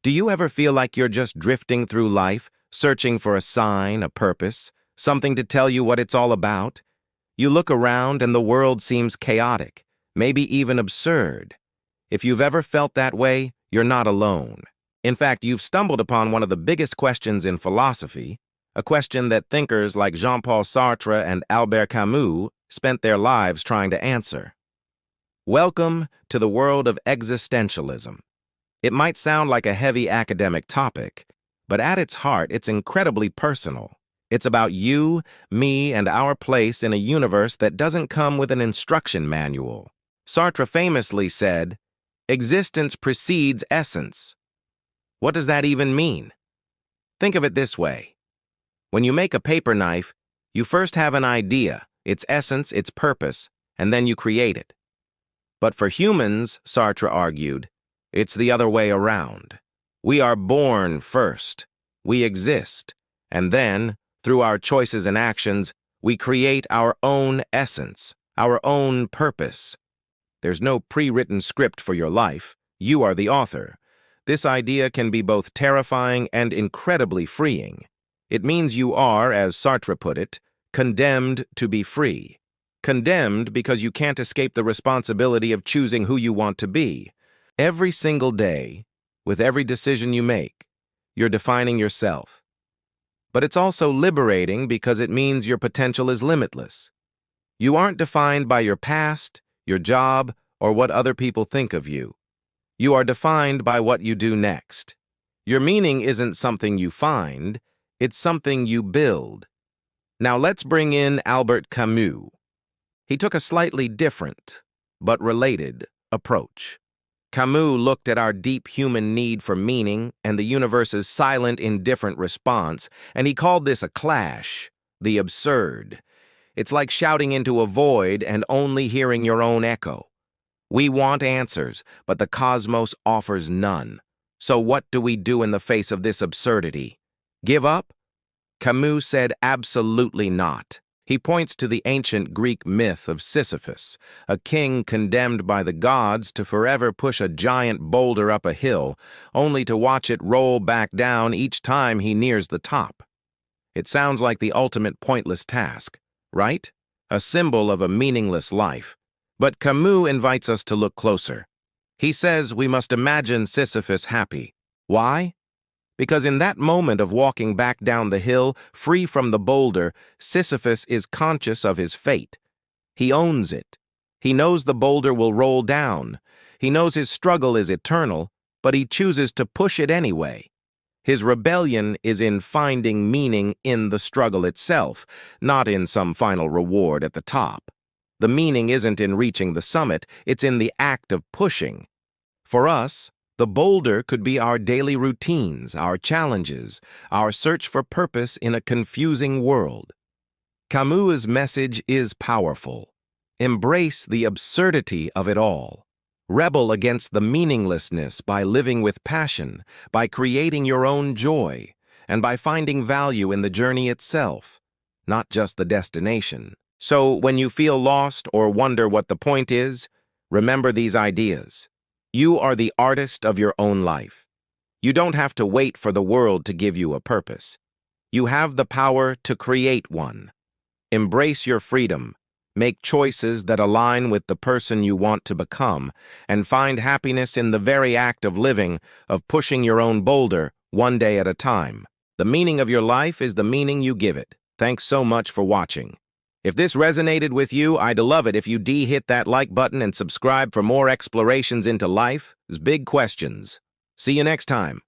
Do you ever feel like you're just drifting through life, searching for a sign, a purpose, something to tell you what it's all about? You look around and the world seems chaotic, maybe even absurd. If you've ever felt that way, you're not alone. In fact, you've stumbled upon one of the biggest questions in philosophy, a question that thinkers like Jean-Paul Sartre and Albert Camus spent their lives trying to answer. Welcome to the world of existentialism. It might sound like a heavy academic topic, but at its heart, it's incredibly personal. It's about you, me, and our place in a universe that doesn't come with an instruction manual. Sartre famously said, "Existence precedes essence." What does that even mean? Think of it this way. When you make a paper knife, you first have an idea, its essence, its purpose, and then you create it. But for humans, Sartre argued, it's the other way around. We are born first. We exist. And then, through our choices and actions, we create our own essence, our own purpose. There's no pre-written script for your life. You are the author. This idea can be both terrifying and incredibly freeing. It means you are, as Sartre put it, condemned to be free. Condemned because you can't escape the responsibility of choosing who you want to be. Every single day, with every decision you make, you're defining yourself. But it's also liberating because it means your potential is limitless. You aren't defined by your past, your job, or what other people think of you. You are defined by what you do next. Your meaning isn't something you find, it's something you build. Now let's bring in Albert Camus. He took a slightly different, but related, approach. Camus looked at our deep human need for meaning and the universe's silent, indifferent response, and he called this a clash, the absurd. It's like shouting into a void and only hearing your own echo. We want answers, but the cosmos offers none. So what do we do in the face of this absurdity? Give up? Camus said absolutely not. He points to the ancient Greek myth of Sisyphus, a king condemned by the gods to forever push a giant boulder up a hill, only to watch it roll back down each time he nears the top. It sounds like the ultimate pointless task, right? A symbol of a meaningless life. But Camus invites us to look closer. He says we must imagine Sisyphus happy. Why? Because in that moment of walking back down the hill, free from the boulder, Sisyphus is conscious of his fate. He owns it. He knows the boulder will roll down. He knows his struggle is eternal, but he chooses to push it anyway. His rebellion is in finding meaning in the struggle itself, not in some final reward at the top. The meaning isn't in reaching the summit, it's in the act of pushing. For us, the boulder could be our daily routines, our challenges, our search for purpose in a confusing world. Camus' message is powerful. Embrace the absurdity of it all. Rebel against the meaninglessness by living with passion, by creating your own joy, and by finding value in the journey itself, not just the destination. So when you feel lost or wonder what the point is, remember these ideas. You are the artist of your own life. You don't have to wait for the world to give you a purpose. You have the power to create one. Embrace your freedom. Make choices that align with the person you want to become, and find happiness in the very act of living, of pushing your own boulder, one day at a time. The meaning of your life is the meaning you give it. Thanks so much for watching. If this resonated with you, I'd love it if you hit that like button and subscribe for more explorations into life's big questions. See you next time.